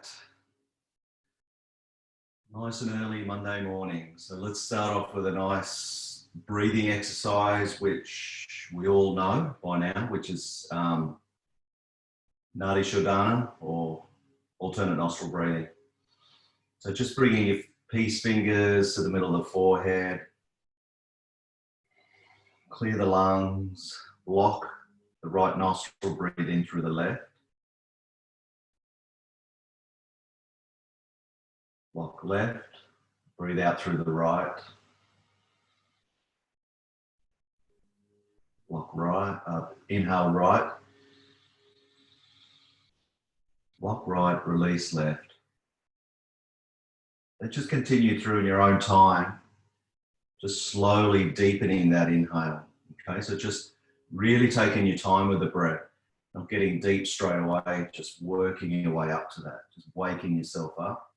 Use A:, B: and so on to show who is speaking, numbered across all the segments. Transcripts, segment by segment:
A: right. Nice and early Monday morning. So let's start off with a nice breathing exercise, which we all know by now, which is Nadi Shodhana, or alternate nostril breathing. So just bringing your peace fingers to the middle of the forehead, clear the lungs, block the right nostril, breathe in through the left. Block left, breathe out through the right. Block right, inhale right. Block right, release left. Let's just continue through in your own time, just slowly deepening that inhale. Okay, so just really taking your time with the breath, not getting deep straight away, just working your way up to that, just waking yourself up.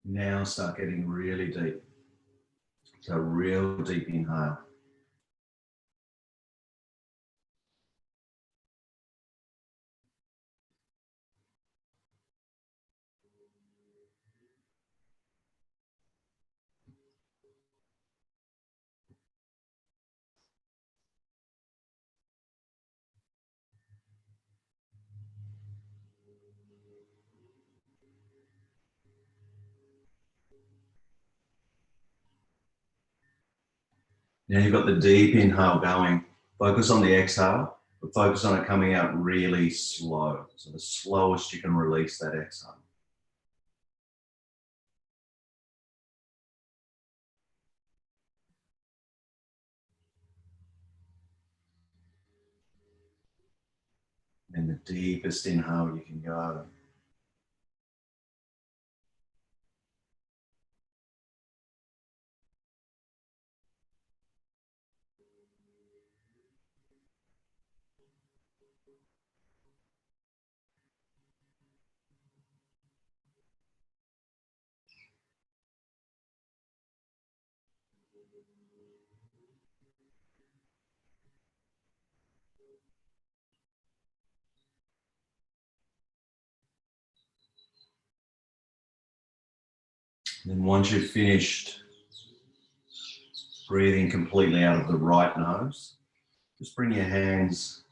A: Now start getting really deep. So real deep inhale. Now you've got the deep inhale going. Focus on the exhale, but focus on it coming out really slow. So the slowest you can release that exhale. And the deepest inhale you can go. And then once you've finished breathing completely out of the right nose, just bring your hands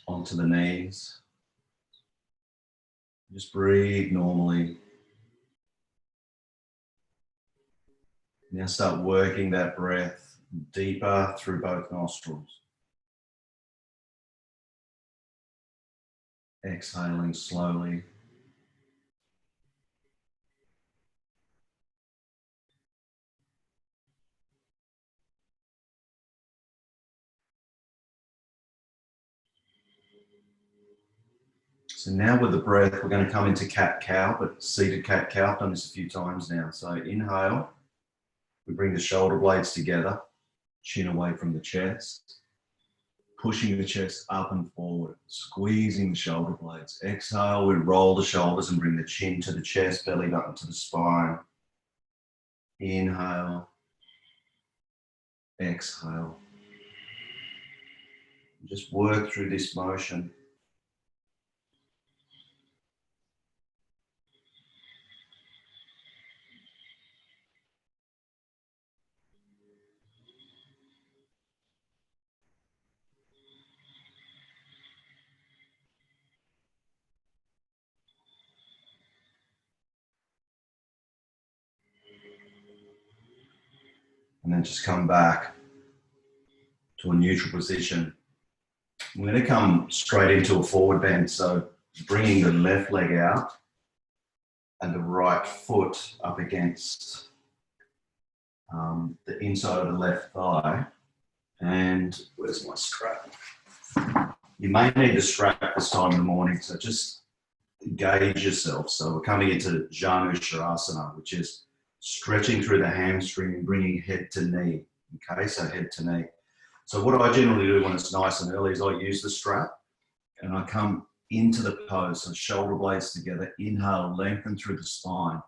A: onto the knees. Just breathe normally. Now start working that breath deeper through both nostrils. Exhaling slowly. So now with the breath, we're going to come into cat-cow, but seated cat-cow. I've done this a few times now. So inhale, we bring the shoulder blades together, chin away from the chest, pushing the chest up and forward, squeezing the shoulder blades. Exhale, we roll the shoulders and bring the chin to the chest, belly button to the spine. Inhale, exhale. Just work through this motion. And then just come back to a neutral position. We're going to come straight into a forward bend. So bringing the left leg out and the right foot up against the inside of the left thigh. And where's my strap? You may need a strap this time in the morning, so just engage yourself. So we're coming into Janu Shavasana, which is stretching through the hamstring and bringing head to knee. Okay, so head to knee. So what I generally do when it's nice and early is I use the strap and I come into the pose, so shoulder blades together, inhale, lengthen through the spine,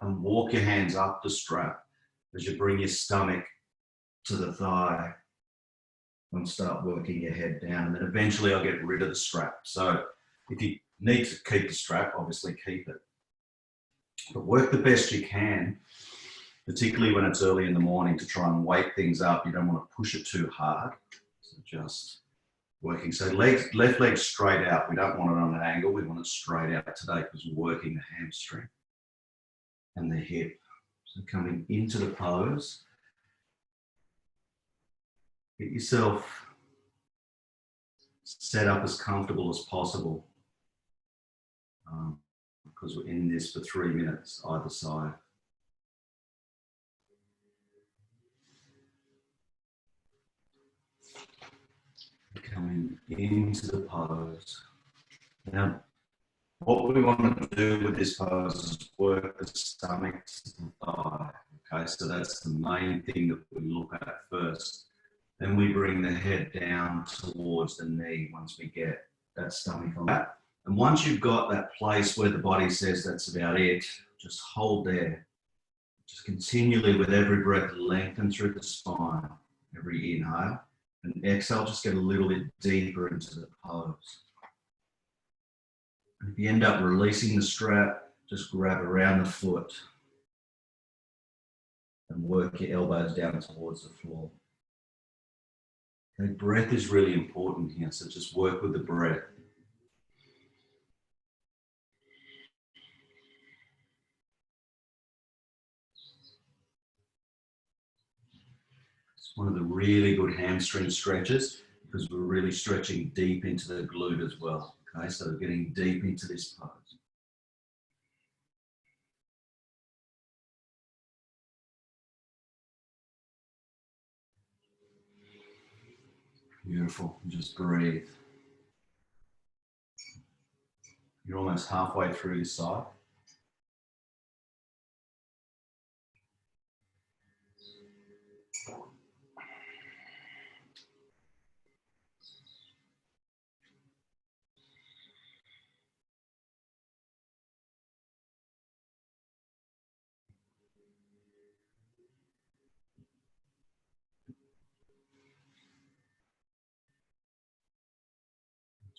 A: and walk your hands up the strap as you bring your stomach to the thigh and start working your head down. And then eventually I'll get rid of the strap. So if you need to keep the strap, obviously keep it. But work the best you can, particularly when it's early in the morning, to try and wake things up. You don't want to push it too hard. So just working. So left leg straight out. We don't want it on an angle. We want it straight out today because we're working the hamstring and the hip. So coming into the pose, get yourself set up as comfortable as possible because we're in this for 3 minutes either side. Coming into the pose. Now, what we want to do with this pose is work the stomach to the thigh. Okay, so that's the main thing that we look at first. Then we bring the head down towards the knee once we get that stomach on that. And once you've got that place where the body says that's about it, just hold there. Just continually with every breath, lengthen through the spine. Every inhale. And exhale, just get a little bit deeper into the pose. And if you end up releasing the strap, just grab around the foot and work your elbows down towards the floor. Okay, breath is really important here, so just work with the breath. It's one of the really good hamstring stretches because we're really stretching deep into the glute as well. Okay, so getting deep into this pose. Beautiful. Just breathe. You're almost halfway through this side.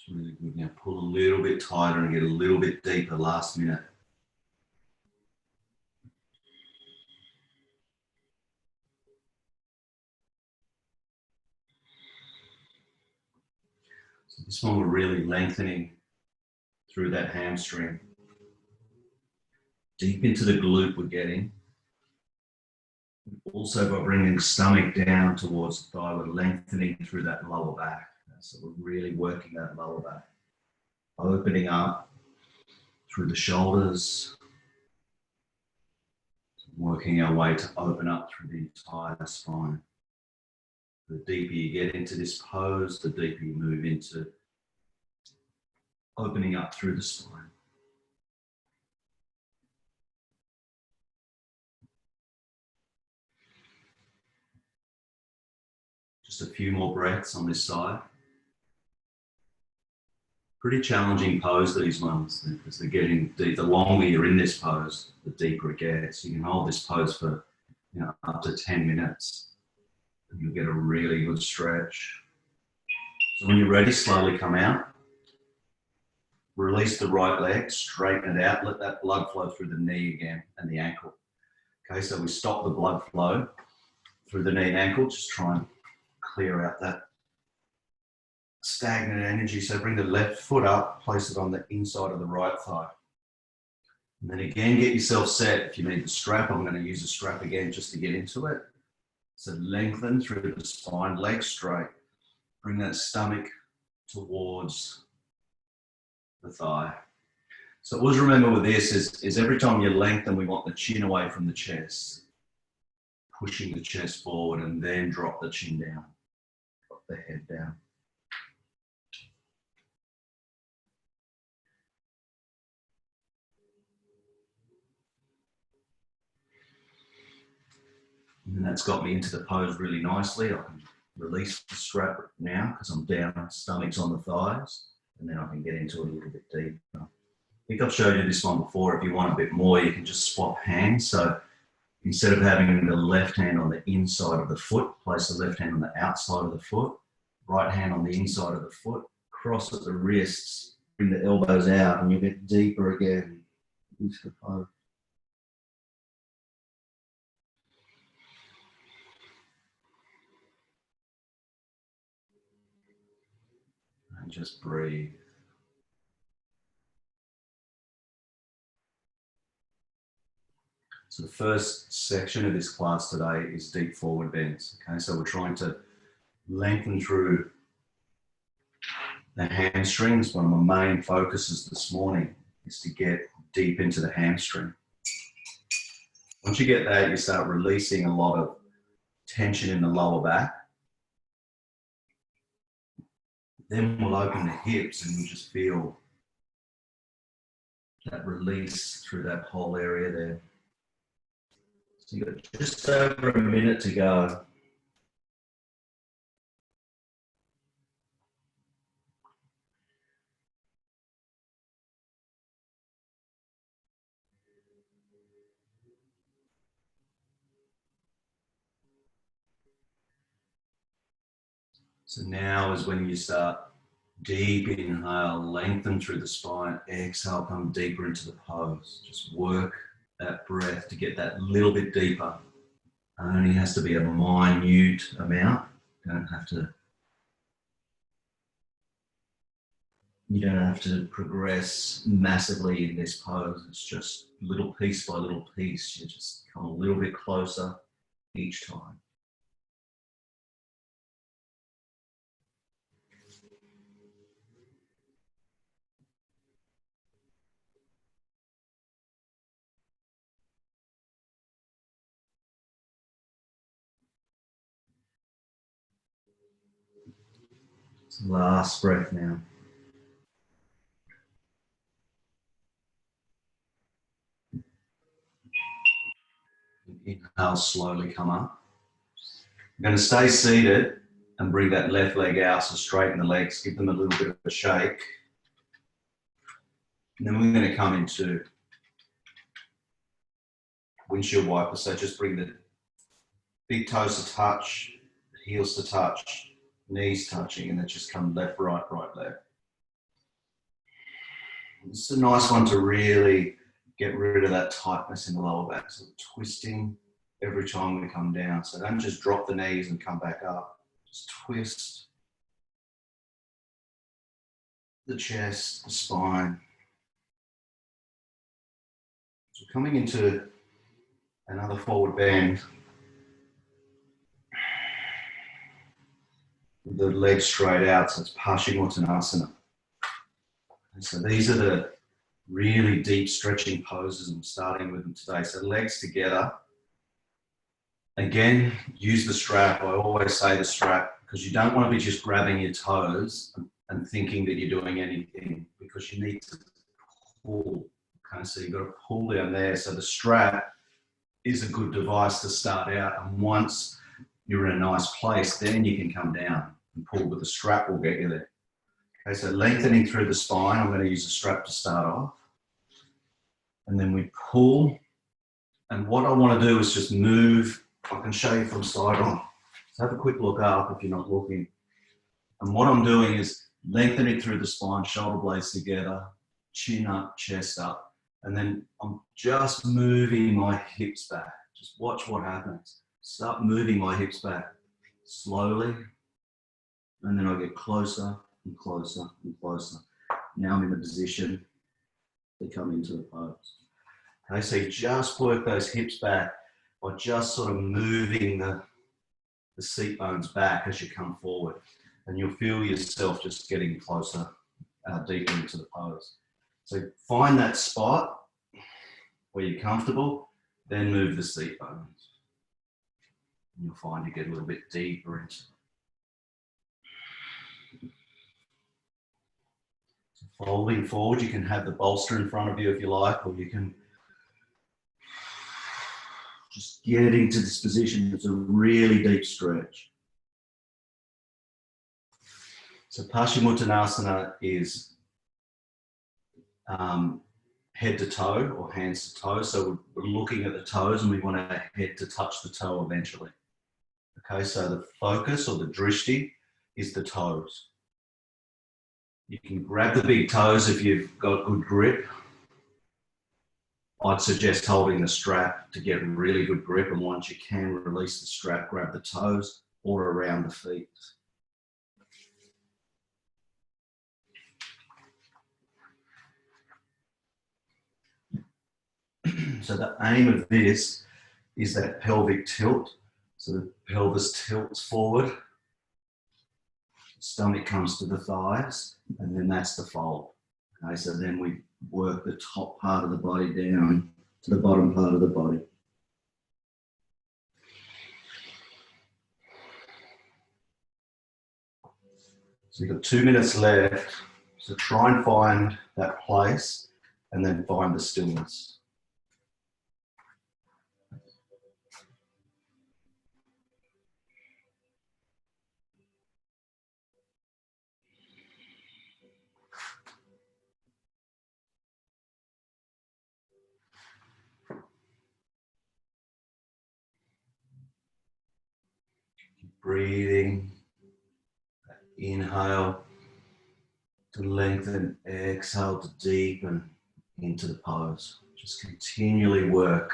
A: It's really good. Now pull a little bit tighter and get a little bit deeper last minute. So this one we're really lengthening through that hamstring. Deep into the glute we're getting. Also by bringing the stomach down towards the thigh, we're lengthening through that lower back. So we're really working that lower back. Opening up through the shoulders. Working our way to open up through the entire spine. The deeper you get into this pose, the deeper you move into opening up through the spine. Just a few more breaths on this side. Pretty challenging pose, these ones, because they're getting deep. The longer you're in this pose, the deeper it gets. You can hold this pose for up to 10 minutes and you'll get a really good stretch. So when you're ready, slowly come out. Release the right leg, straighten it out, let that blood flow through the knee again and the ankle. Okay, so we stop the blood flow through the knee and ankle, just try and clear out that stagnant energy. So bring the left foot up, place it on the inside of the right thigh. And then again, get yourself set. If you need the strap, I'm going to use the strap again just to get into it. So lengthen through the spine, legs straight. Bring that stomach towards the thigh. So always remember with this is every time you lengthen, we want the chin away from the chest. pushing the chest forward, and then drop the chin down, drop the head down. And that's got me into the pose really nicely. I can release the strap now because I'm down, stomach's on the thighs, and then I can get into it a little bit deeper. I think I've showed you this one before. If you want a bit more, you can just swap hands. So instead of having the left hand on the inside of the foot, place the left hand on the outside of the foot, right hand on the inside of the foot, cross at the wrists, bring the elbows out, and you get deeper again into the pose. And just breathe. So the first section of this class today is deep forward bends. Okay, so we're trying to lengthen through the hamstrings. One of my main focuses this morning is to get deep into the hamstring. Once you get that, you start releasing a lot of tension in the lower back. Then we'll open the hips and you'll just feel that release through that whole area there. So you've got just over a minute to go. So now is when you start deep inhale, lengthen through the spine, exhale, come deeper into the pose. Just work that breath to get that little bit deeper. Only has to be a minute amount. You don't have to progress massively in this pose. It's just little piece by little piece. You just come a little bit closer each time. Last breath now. Inhale, slowly come up. I'm going to stay seated and bring that left leg out, so straighten the legs, give them a little bit of a shake. And then we're going to come into windshield wiper, so just bring the big toes to touch, heels to touch, knees touching, and then just come left, right, right, left. This is a nice one to really get rid of that tightness in the lower back. So twisting every time we come down. So don't just drop the knees and come back up. Just twist the chest, the spine. So coming into another forward bend. The legs straight out, so it's Paschimottanasana. And so these are the really deep stretching poses. I'm starting with them today. So legs together. Again, use the strap. I always say the strap because you don't want to be just grabbing your toes and thinking that you're doing anything, because you need to pull. Okay, so you've got to pull down there. So the strap is a good device to start out. And once you're in a nice place, then you can come down and pull, but the strap will get you there. Okay, so lengthening through the spine. I'm going to use the strap to start off. And then we pull. And what I want to do is just move. I can show you from side on. So have a quick look up if you're not looking. And what I'm doing is lengthening through the spine, shoulder blades together, chin up, chest up. And then I'm just moving my hips back. Just watch what happens. Start moving my hips back slowly. And then I get closer and closer and closer. Now I'm in the position to come into the pose. Okay, so you just work those hips back by just sort of moving the seat bones back as you come forward. And you'll feel yourself just getting closer, deeper into the pose. So find that spot where you're comfortable, then move the seat bones. And you'll find you get a little bit deeper into it. So folding forward, you can have the bolster in front of you if you like, or you can just get into this position. It's a really deep stretch. So Paschimottanasana is head to toe or hands to toe. So we're looking at the toes and we want our head to touch the toe eventually. Okay, so the focus or the drishti is the toes. You can grab the big toes if you've got good grip. I'd suggest holding the strap to get really good grip, and once you can, release the strap, grab the toes or around the feet. So the aim of this is that pelvic tilt. So the pelvis tilts forward, stomach comes to the thighs, and then that's the fold. Okay, so then we work the top part of the body down to the bottom part of the body. So you've got 2 minutes left. So try and find that place and then find the stillness. Keep breathing. Inhale to lengthen, exhale to deepen into the pose. Just continually work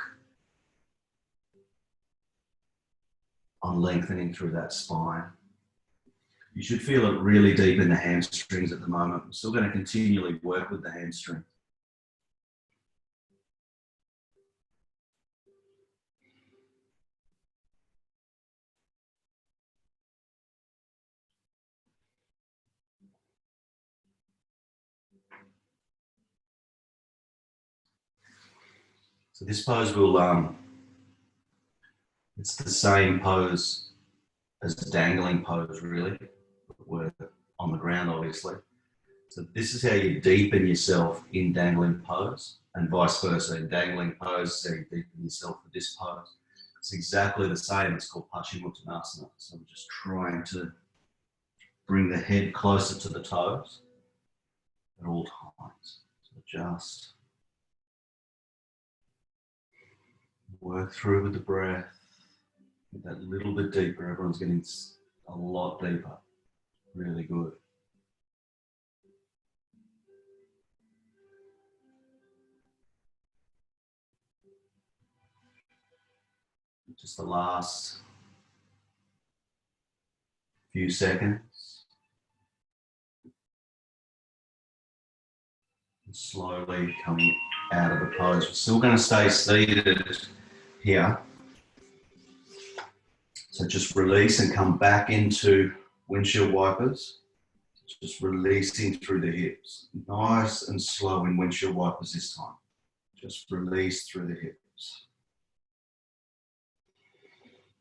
A: on lengthening through that spine. You should feel it really deep in the hamstrings at the moment. We're still going to continually work with the hamstring. So this pose will, it's the same pose as a dangling pose really. We're on the ground obviously. So this is how you deepen yourself in dangling pose, and vice versa. In dangling pose, so you deepen yourself with this pose. It's exactly the same. It's called Paschimottanasana. So we're just trying to bring the head closer to the toes at all times. So just work through with the breath. Get that little bit deeper. Everyone's getting a lot deeper. Really good. Just the last few seconds. And slowly coming out of the pose. We're still going to stay seated here. So just release and come back into windshield wipers. Just releasing through the hips. Nice and slow in windshield wipers this time. Just release through the hips.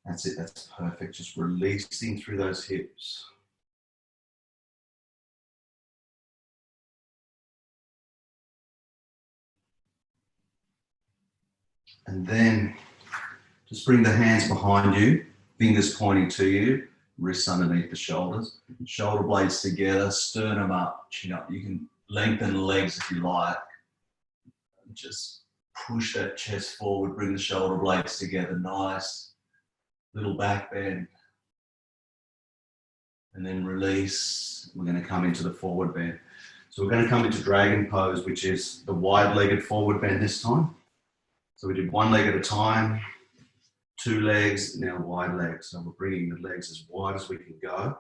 A: That's it, that's perfect. Just releasing through those hips. And then just bring the hands behind you, fingers pointing to you, wrists underneath the shoulders, shoulder blades together, sternum up, chin up. You can lengthen the legs if you like. Just push that chest forward, bring the shoulder blades together, nice. Little back bend. And then release. We're going to come into the forward bend. So we're going to come into dragon pose, which is the wide-legged forward bend this time. So we did one leg at a time, 2 legs, now wide legs. So we're bringing the legs as wide as we can go.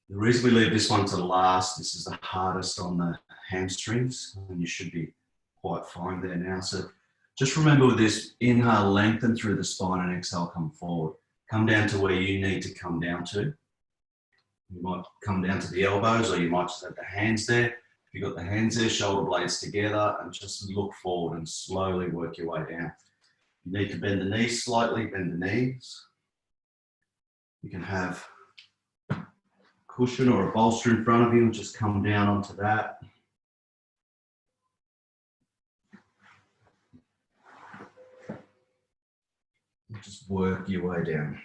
A: The reason we leave this one to last, this is the hardest on the hamstrings, and you should be quite fine there now. So just remember with this, inhale, lengthen through the spine, and exhale, come forward. Come down to where you need to come down to. You might come down to the elbows, or you might just have the hands there. If you've got the hands there, shoulder blades together, and just look forward and slowly work your way down. You need to bend the knees slightly, bend the knees. You can have a cushion or a bolster in front of you and just come down onto that. And just work your way down.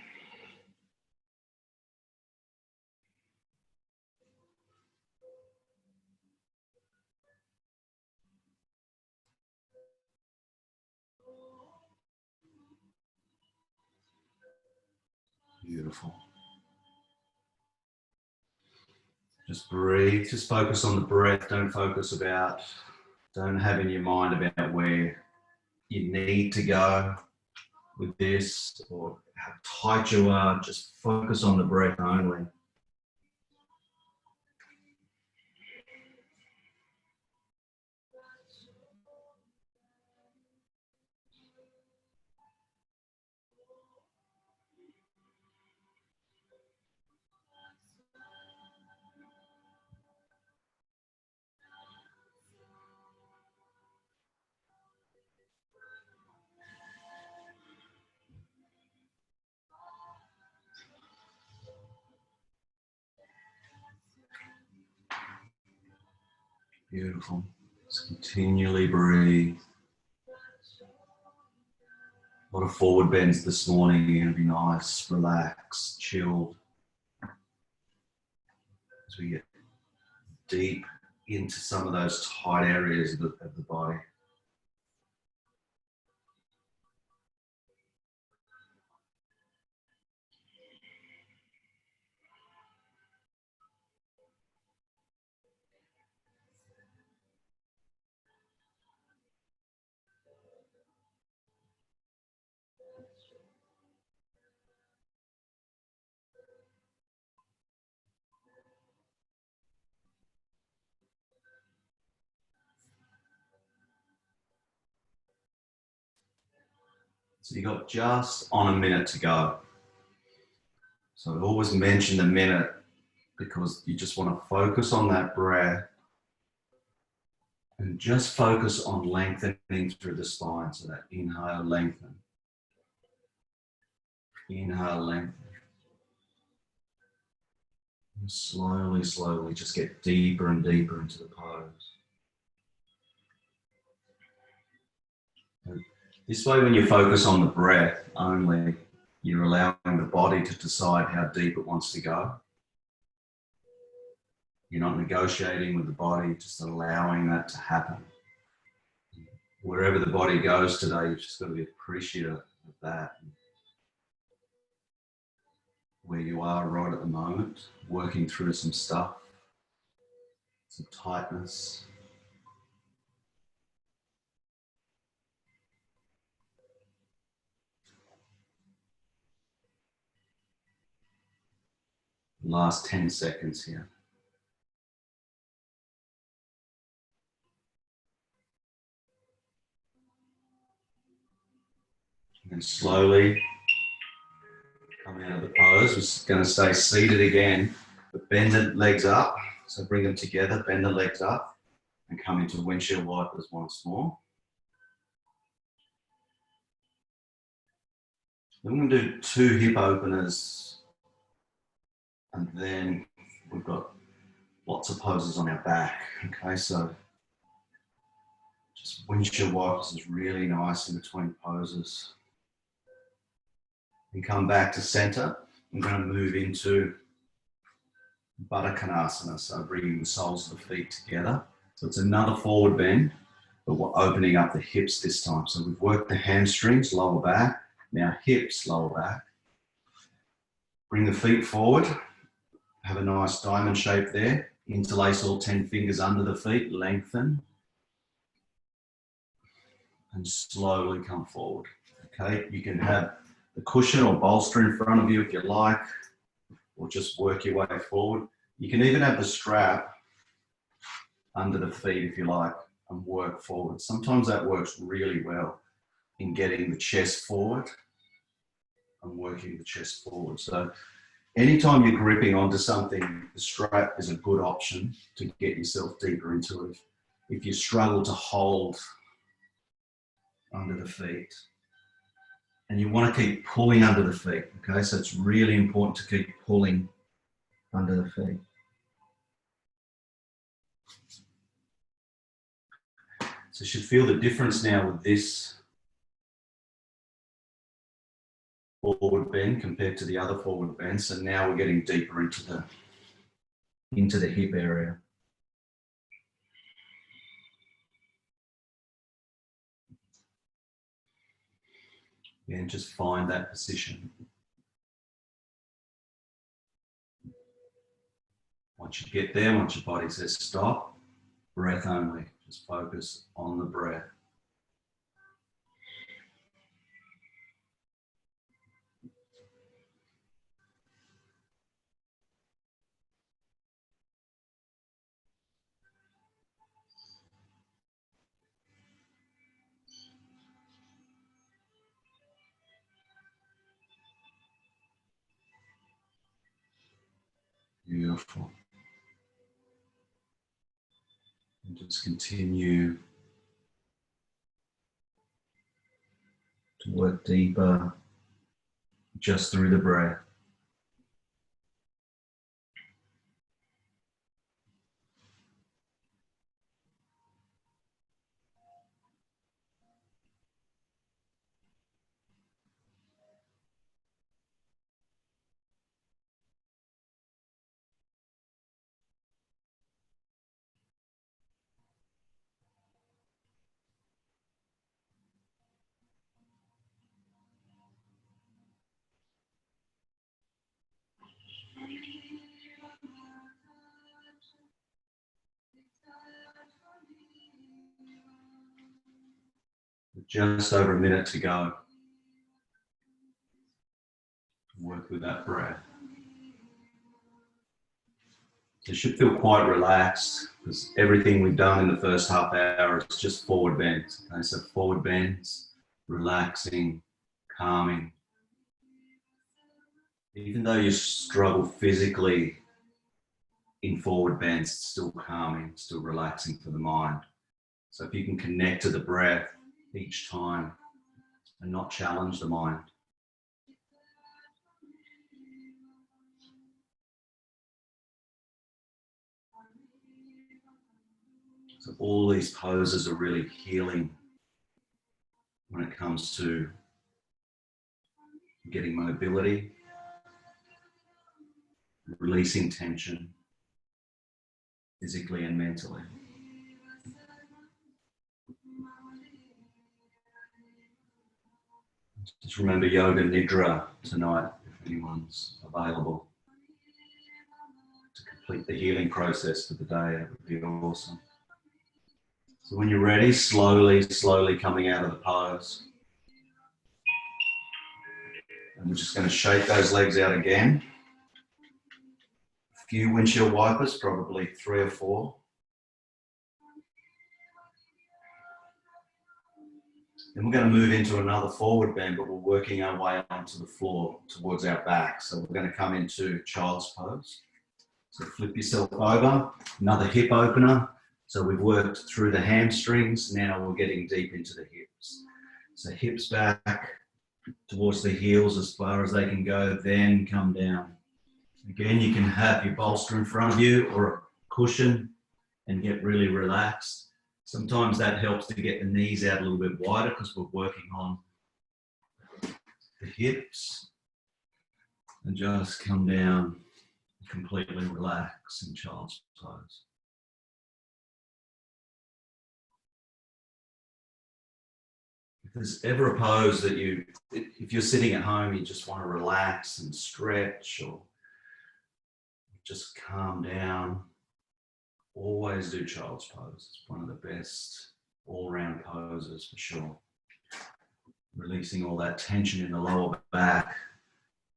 A: Beautiful. Just breathe, just focus on the breath. Don't have in your mind about where you need to go with this or how tight you are. Just focus on the breath only. Beautiful. Just continually breathe. A lot of forward bends this morning. You're going to be nice, relaxed, chilled. As we get deep into some of those tight areas of the body. So you got just on a minute to go. So I always mention the minute because you just want to focus on that breath and just focus on lengthening through the spine. So that inhale, lengthen. Inhale, lengthen. And slowly, slowly just get deeper and deeper into the pose. This way, when you focus on the breath only, you're allowing the body to decide how deep it wants to go. You're not negotiating with the body, just allowing that to happen. Wherever the body goes today, you've just got to be appreciative of that. Where you are right at the moment, working through some stuff, some tightness. Last 10 seconds here. And slowly come out of the pose. We're just going to stay seated again, but bend the legs up. So bring them together, bend the legs up, and come into windshield wipers once more. Then we're going to do 2 hip openers, and then we've got lots of poses on our back. Okay, so just windshield wipers is really nice in between poses. And come back to center. I'm going to move into Baddha Konasana, so bringing the soles of the feet together. So it's another forward bend, but we're opening up the hips this time. So we've worked the hamstrings, lower back, now hips, lower back. Bring the feet forward, have a nice diamond shape there. Interlace all 10 fingers under the feet, lengthen, and slowly come forward. Okay, you can have the cushion or bolster in front of you if you like, or just work your way forward. You can even have the strap under the feet if you like and work forward. Sometimes that works really well in getting the chest forward and working the chest forward. So anytime you're gripping onto something, the strap is a good option to get yourself deeper into it. If you struggle to hold under the feet. And you want to keep pulling under the feet, okay? So it's really important to keep pulling under the feet. So you should feel the difference now with this forward bend compared to the other forward bend. So now we're getting deeper into the hip area. And just find that position. Once you get there, once your body says stop, breath only. Just focus on the breath. Beautiful. And just continue to work deeper just through the breath. Just over a minute to go. Work with that breath. You should feel quite relaxed because everything we've done in the first half hour is just forward bends. Okay? So forward bends, relaxing, calming. Even though you struggle physically in forward bends, it's still calming, still relaxing for the mind. So if you can connect to the breath each time and not challenge the mind. So all these poses are really healing when it comes to getting mobility, releasing tension, physically and mentally. Just remember Yoga Nidra tonight, if anyone's available to complete the healing process for the day. That would be awesome. So when you're ready, slowly coming out of the pose. And we're just going to shake those legs out again. A few windshield wipers, probably 3 or 4. Then we're going to move into another forward bend, but we're working our way onto the floor towards our back. So we're going to come into child's pose. So flip yourself over, another hip opener. So we've worked through the hamstrings. Now we're getting deep into the hips. So hips back towards the heels as far as they can go, then come down. Again, you can have your bolster in front of you or a cushion and get really relaxed. Sometimes that helps to get the knees out a little bit wider because we're working on the hips. And just come down, completely relax in child's pose. If there's ever a pose that if you're sitting at home, you just want to relax and stretch or just calm down, always do child's pose. It's one of the best all-round poses for sure. Releasing all that tension in the lower back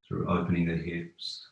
A: through opening the hips.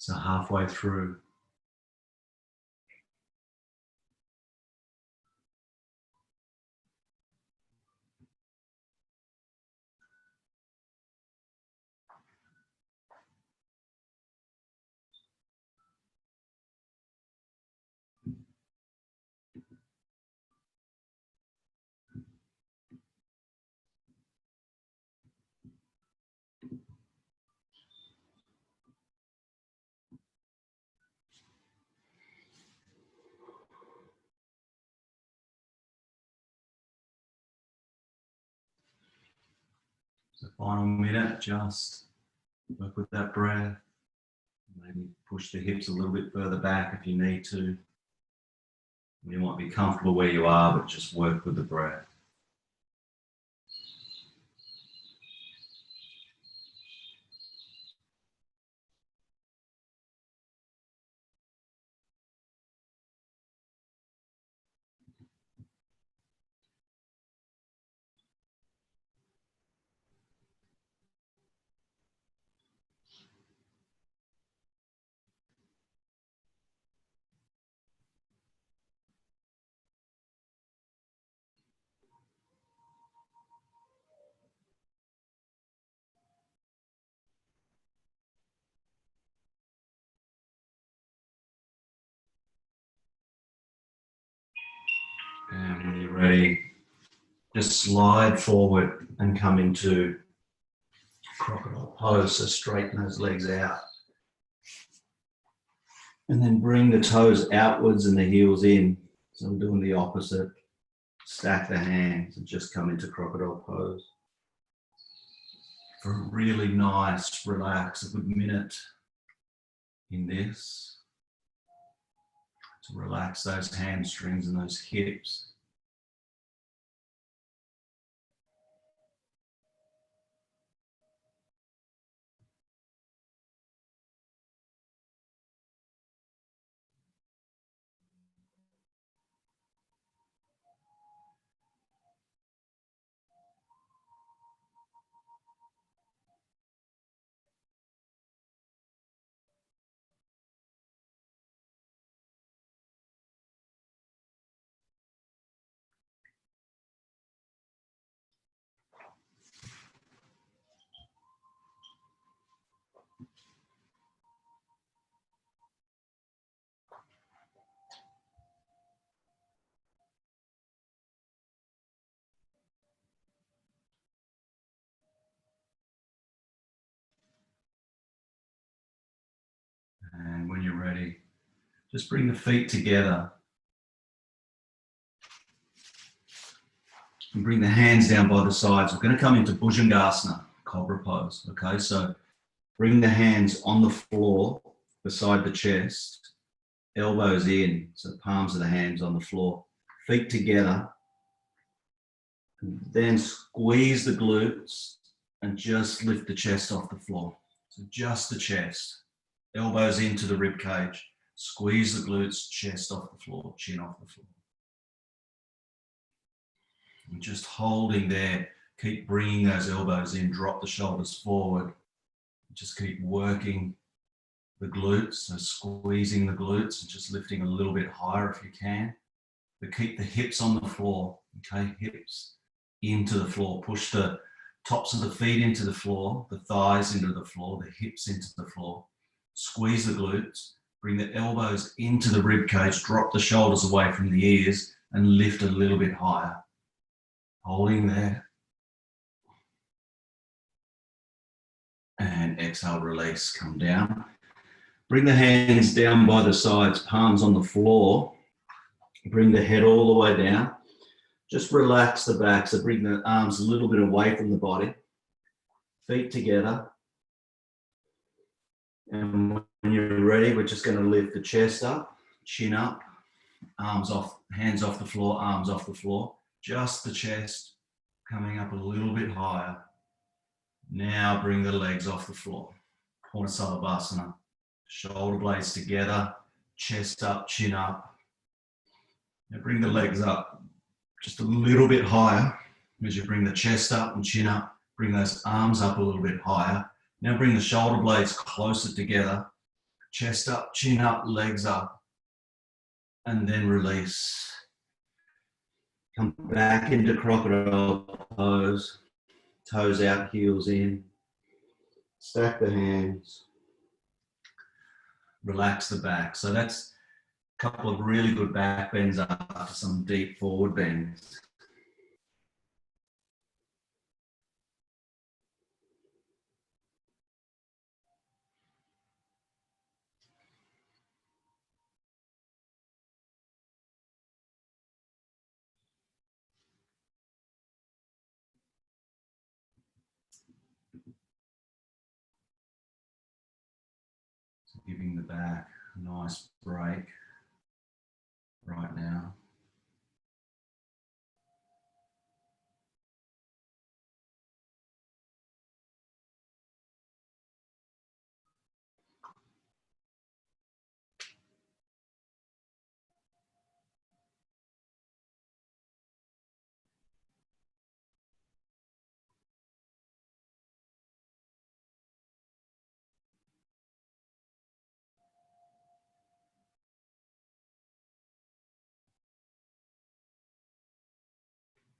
A: So halfway through. So final minute, just work with that breath. Maybe push the hips a little bit further back if you need to. You might be comfortable where you are, but just work with the breath. And when you're ready, just slide forward and come into crocodile pose. So straighten those legs out. And then bring the toes outwards and the heels in. So I'm doing the opposite. Stack the hands and just come into crocodile pose. For a really nice, relax, a good minute in this. To relax those hamstrings and those hips. And when you're ready, just bring the feet together. And bring the hands down by the sides. We're going to come into Bhujangasana, cobra pose. Okay, so bring the hands on the floor beside the chest, elbows in, so palms of the hands on the floor, feet together. And then squeeze the glutes and just lift the chest off the floor. So just the chest, elbows into the rib cage, squeeze the glutes, chest off the floor, chin off the floor. And just holding there, keep bringing those elbows in, drop the shoulders forward. Just keep working the glutes, so squeezing the glutes and just lifting a little bit higher if you can. But keep the hips on the floor, okay? Hips into the floor. Push the tops of the feet into the floor, the thighs into the floor, the hips into the floor. Squeeze the glutes, bring the elbows into the rib cage, drop the shoulders away from the ears and lift a little bit higher. Holding there. And exhale, release, come down. Bring the hands down by the sides, palms on the floor. Bring the head all the way down. Just relax the back, so bring the arms a little bit away from the body. Feet together. And when you're ready, we're just going to lift the chest up, chin up, arms off, hands off the floor, arms off the floor. Just the chest coming up a little bit higher. Now bring the legs off the floor. Purnasalabhasana. Shoulder blades together, chest up, chin up. Now bring the legs up just a little bit higher. As you bring the chest up and chin up, bring those arms up a little bit higher. Now bring the shoulder blades closer together. Chest up, chin up, legs up, and then release. Come back into crocodile pose. Toes out, heels in. Stack the hands. Relax the back. So that's a couple of really good back bends after some deep forward bends. So giving the back a nice break right now.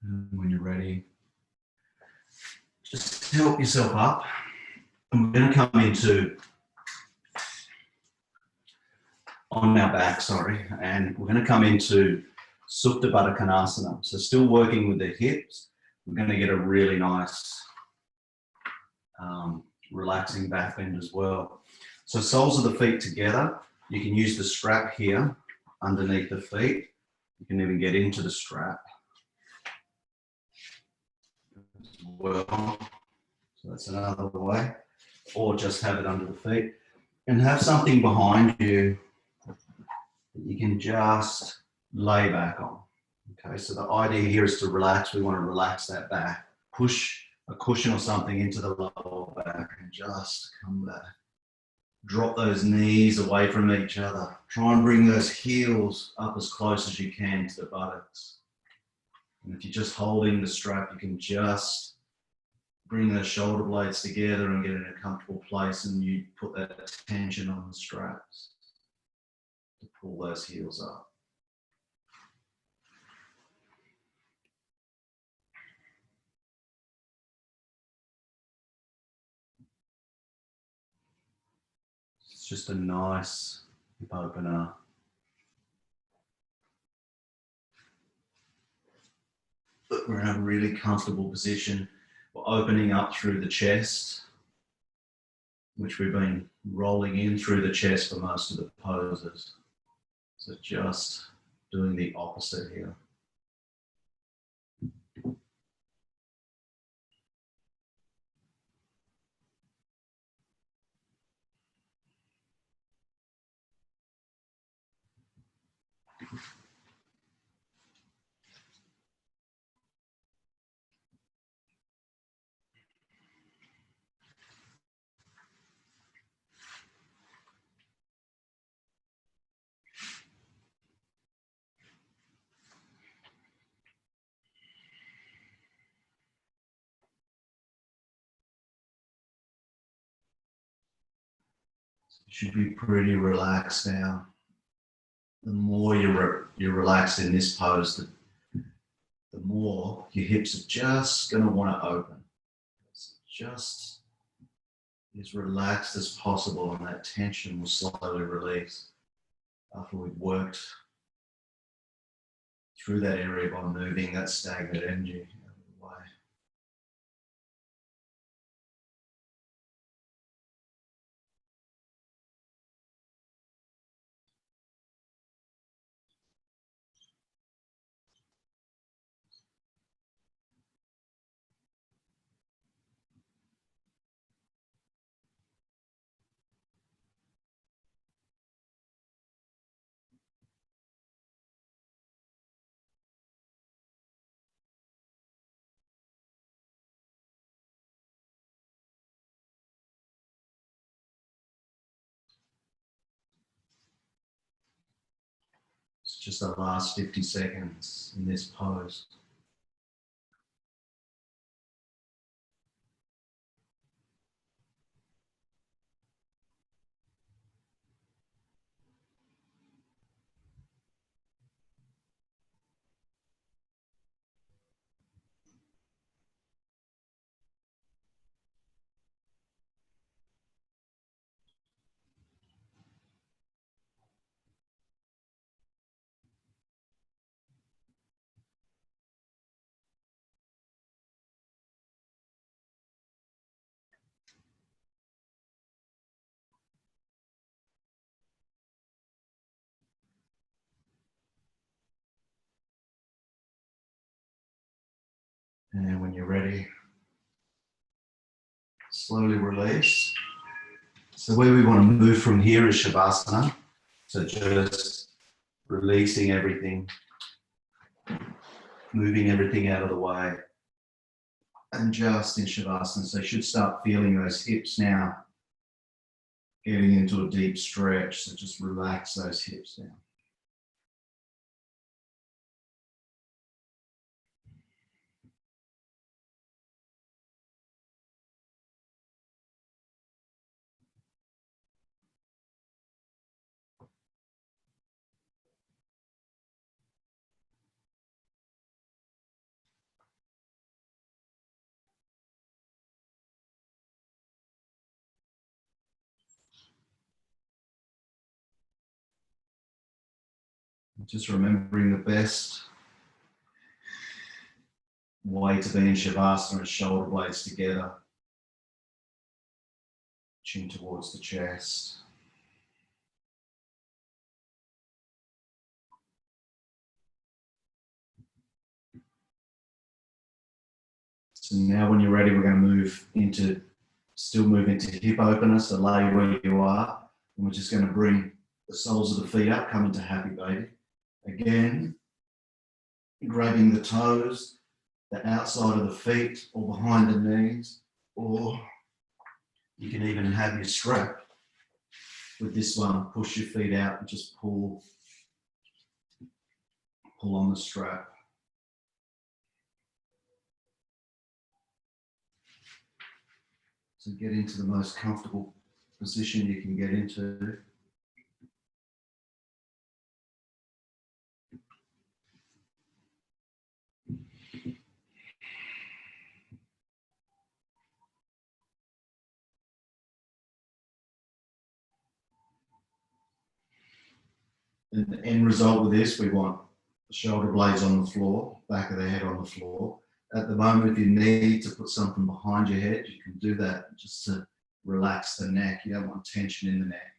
A: And when you're ready, just help yourself up. And we're going to come into on our back, and we're going to come into Supta Baddha Konasana. So still working with the hips, we're going to get a really nice relaxing back bend as well. So soles of the feet together. You can use the strap here underneath the feet. You can even get into the strap as well. So that's another way. Or just have it under the feet. And have something behind you that you can just lay back on. Okay, so the idea here is to relax. We want to relax that back. Push a cushion or something into the lower back and just come back. Drop those knees away from each other. Try and bring those heels up as close as you can to the buttocks. And if you're just holding the strap, you can just bring those shoulder blades together and get in a comfortable place, and you put that tension on the straps to pull those heels up. It's just a nice hip opener. But we're in a really comfortable position. We're opening up through the chest, which we've been rolling in through the chest for most of the poses. So just doing the opposite here. You should be pretty relaxed now. The more you're relaxed in this pose, the more your hips are just going to want to open. It's just as relaxed as possible, and that tension will slowly release after we've worked through that area by moving that stagnant energy out of the way. It's just the last 50 seconds in this pose. And when you're ready, slowly release. So where we want to move from here is Shavasana. So just releasing everything, moving everything out of the way. And just in Shavasana. So you should start feeling those hips now, getting into a deep stretch. So just relax those hips down. Just remembering the best way to be in Shavasana is shoulder blades together, chin towards the chest. So now when you're ready, we're going to move into hip opener, so lay where you are. And we're just going to bring the soles of the feet up, come into happy baby. Again, grabbing the toes, the outside of the feet or behind the knees, or you can even have your strap. With this one, push your feet out and just pull on the strap. So get into the most comfortable position you can get into. And the end result with this, we want the shoulder blades on the floor, back of the head on the floor. At the moment, if you need to put something behind your head, you can do that just to relax the neck. You don't want tension in the neck.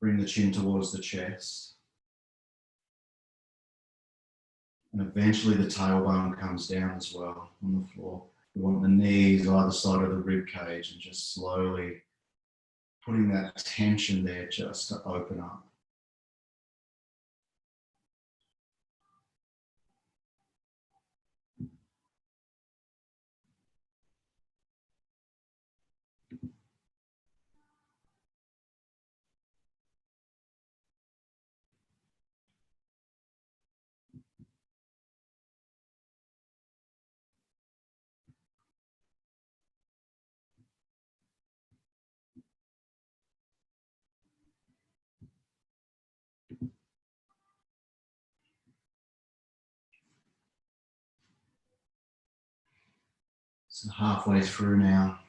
A: Bring the chin towards the chest. And eventually the tailbone comes down as well on the floor. We want the knees either side of the rib cage and just slowly putting that tension there just to open up. So halfway through now.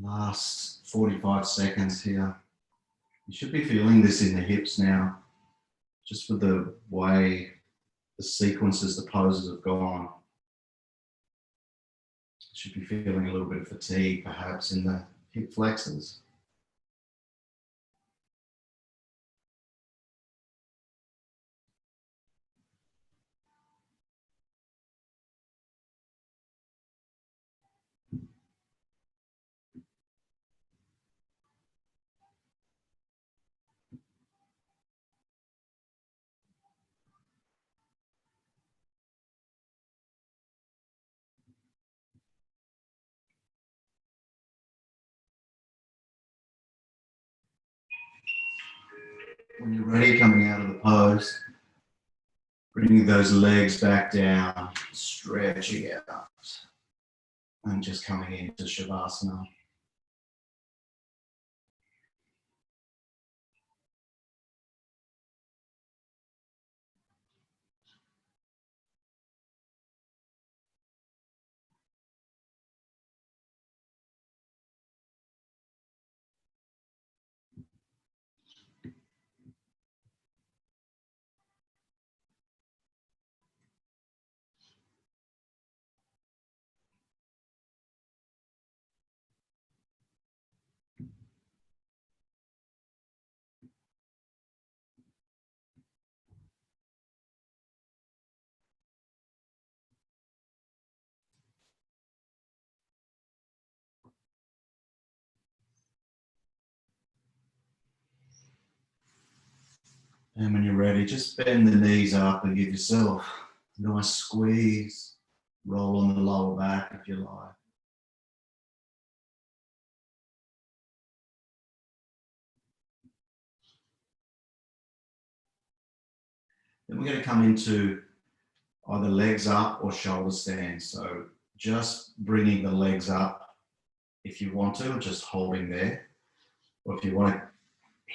A: Last 45 seconds here. You should be feeling this in the hips now, just with the way the sequences, the poses have gone. You should be feeling a little bit of fatigue perhaps in the hip flexors. When you're ready, coming out of the pose, Bringing those legs back down, stretching out, and just coming into Shavasana. And when you're ready, just bend the knees up and give yourself a nice squeeze. Roll on the lower back if you like. Then we're going to come into either legs up or shoulder stands. So just bringing the legs up if you want to, just holding there. Or if you want to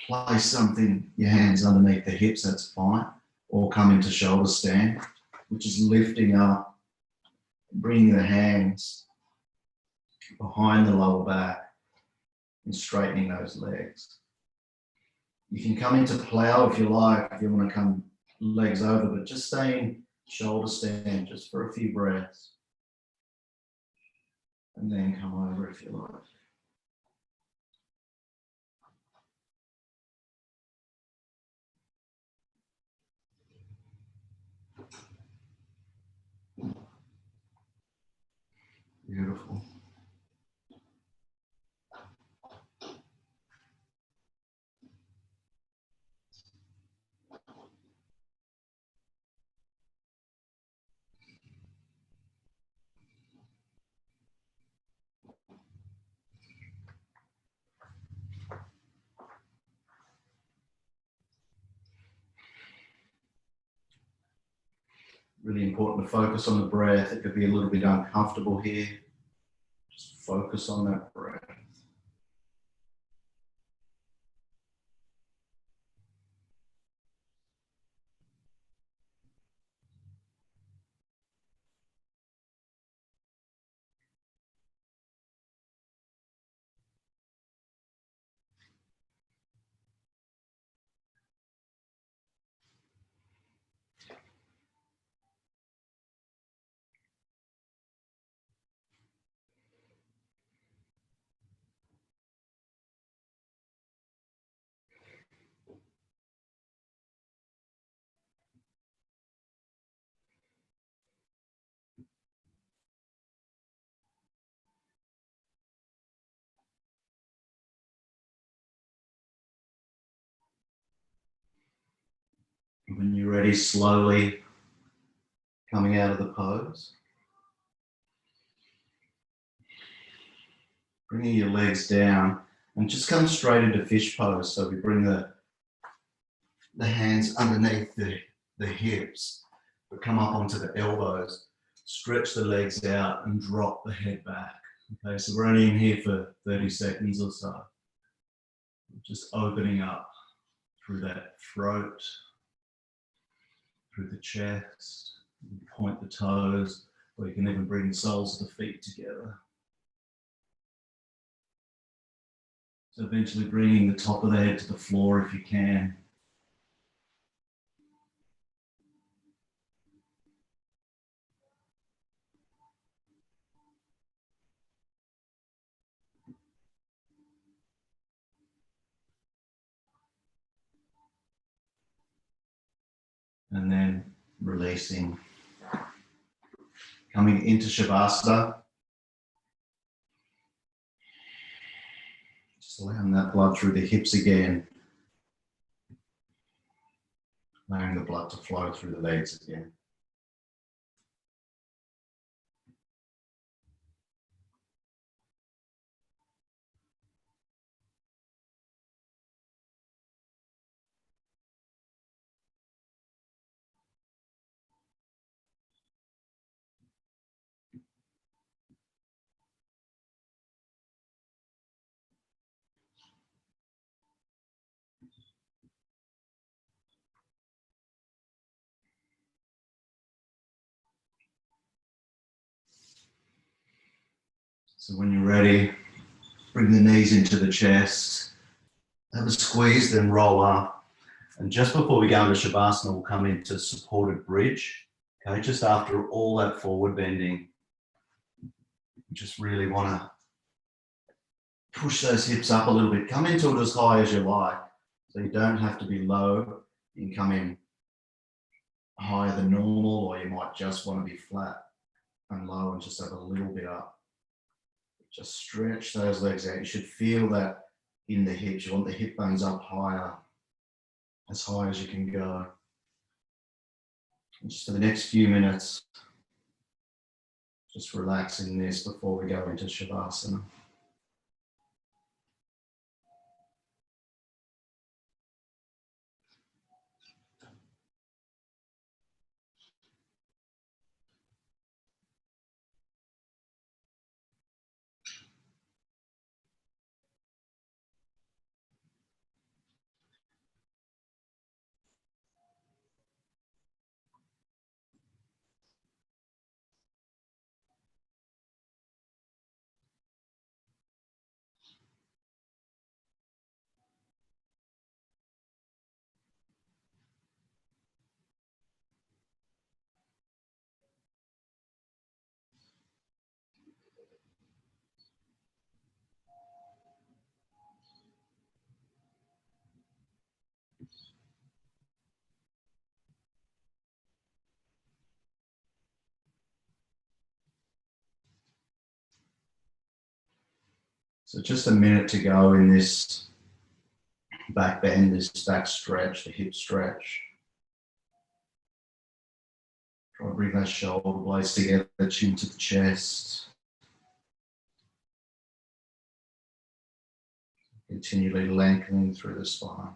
A: place something, your hands underneath the hips, that's fine. Or come into shoulder stand, which is lifting up, bringing the hands behind the lower back and straightening those legs. You can come into plow if you like, if you want to come legs over, but just stay in shoulder stand just for a few breaths. And then come over if you like. Beautiful. Really important to focus on the breath. It could be a little bit uncomfortable here. Just focus on that breath. When you're ready, slowly coming out of the pose. Bringing your legs down and just come straight into fish pose. So we bring the hands underneath the hips, but come up onto the elbows, stretch the legs out and drop the head back. Okay, so we're only in here for 30 seconds or so. Just opening up through that throat, through the chest, point the toes, or you can even bring the soles of the feet together. So eventually bringing the top of the head to the floor if you can. And then releasing. Coming into Shavasana. Just allowing that blood through the hips again. Allowing the blood to flow through the legs again. So when you're ready, bring the knees into the chest, have a squeeze, then roll up. And just before we go into Shavasana, we'll come into supported bridge. Okay, just after all that forward bending, you just really want to push those hips up a little bit. Come into it as high as you like. So you don't have to be low. You can come in higher than normal, or you might just want to be flat and low and just have a little bit up. Just stretch those legs out. You should feel that in the hips. You want the hip bones up higher, as high as you can go. And just for the next few minutes, just relaxing this before we go into Shavasana. So just a minute to go in this back bend, this back stretch, the hip stretch. Try to bring those shoulder blades together, chin to the chest. Continually lengthening through the spine.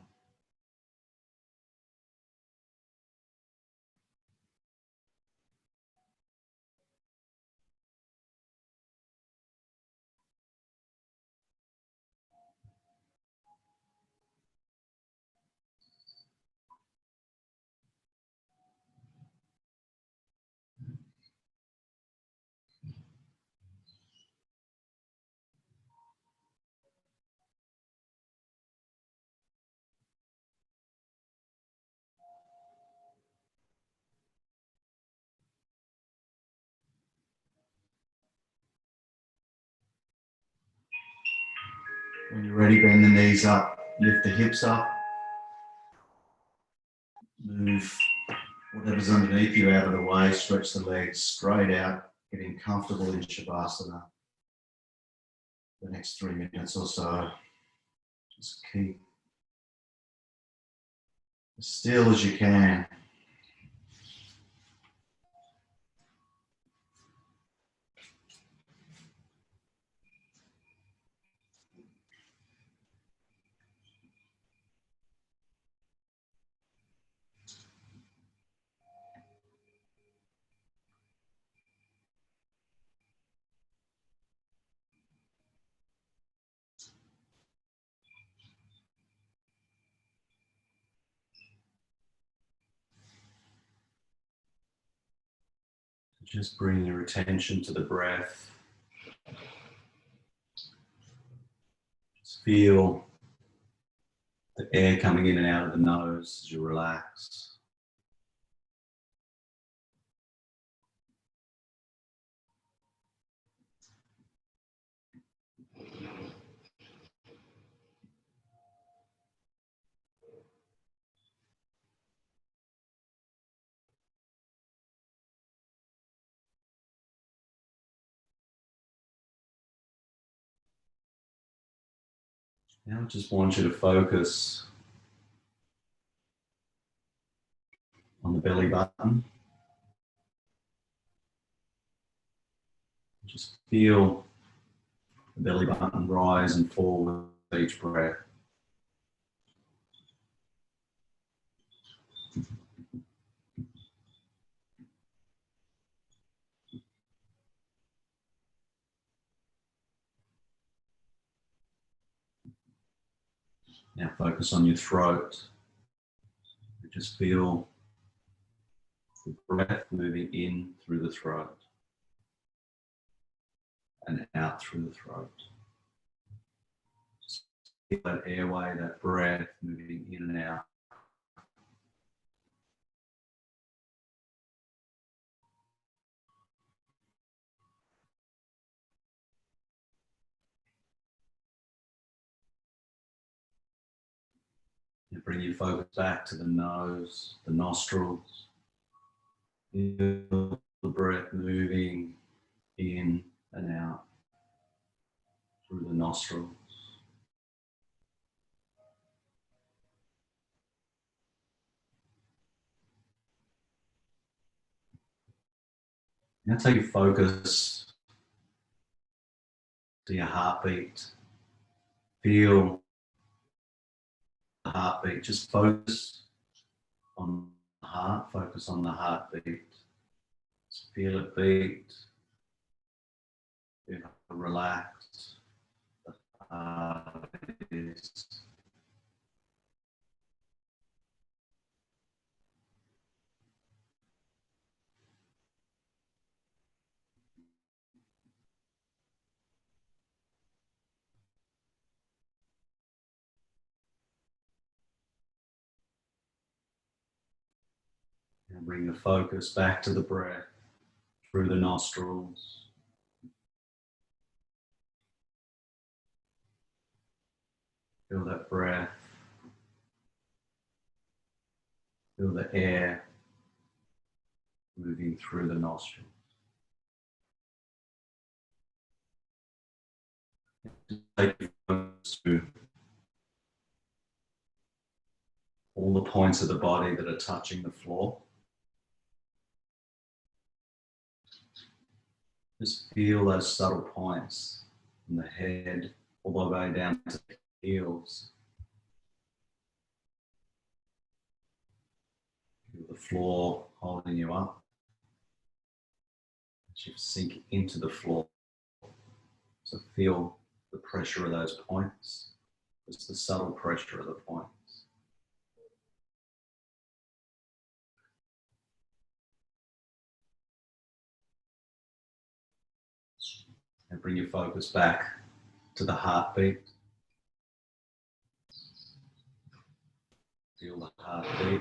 A: When you're ready, bend the knees up, lift the hips up, move whatever's underneath you out of the way, stretch the legs straight out, getting comfortable in Shavasana. The next 3 minutes or so, just keep as still as you can. Just bring your attention to the breath. Just feel the air coming in and out of the nose as you relax. Now I just want you to focus on the belly button. Just feel the belly button rise and fall with each breath. Now focus on your throat. Just feel the breath moving in through the throat. and out through the throat. Just feel that airway, that breath moving in and out. And bring your focus back to the nose, the nostrils. Feel the breath moving in and out through the nostrils. Now take your focus to your heartbeat. Feel the heartbeat. Just focus on the heart, focus on the heartbeat. Just feel it beat. Feel relaxed. The heart is. And bring the focus back to the breath through the nostrils. Feel that breath. Feel the air moving through the nostrils. Take your focus to all the points of the body that are touching the floor. Just feel those subtle points from the head all the way down to the heels. Feel the floor holding you up as you sink into the floor. So feel the pressure of those points. Just the subtle pressure of the points. And bring your focus back to the heartbeat. Feel the heartbeat.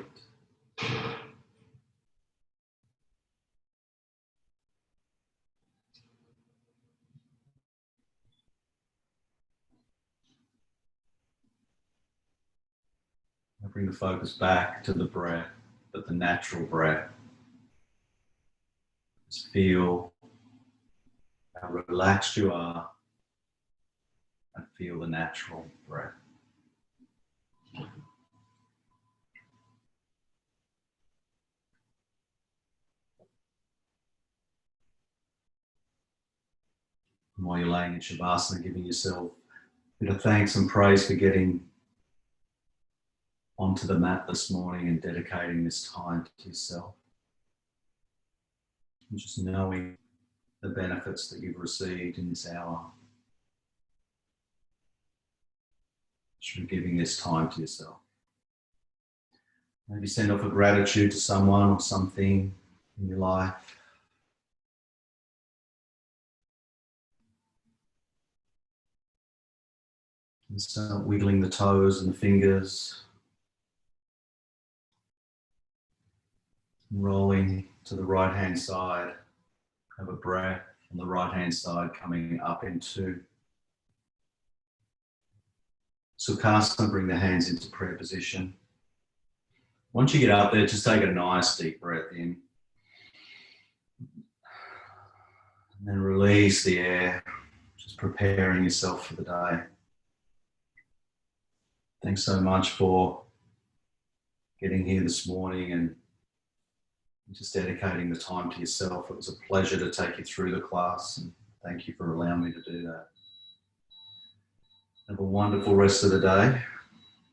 A: And bring the focus back to the breath, but the natural breath. Just feel how relaxed you are and feel the natural breath. And while you're laying in Shavasana, giving yourself a bit of thanks and praise for getting onto the mat this morning and dedicating this time to yourself. And just knowing the benefits that you've received in this hour. Just for giving this time to yourself. Maybe send off a gratitude to someone or something in your life. And start wiggling the toes and the fingers. Rolling to the right hand side. Have a breath on the right hand side coming up into Sukhasana. Bring the hands into prayer position. Once you get up there, just take a nice deep breath in. And then release the air, just preparing yourself for the day. Thanks so much for getting here this morning and just dedicating the time to yourself. It was a pleasure to take you through the class, and thank you for allowing me to do that. Have a wonderful rest of the day.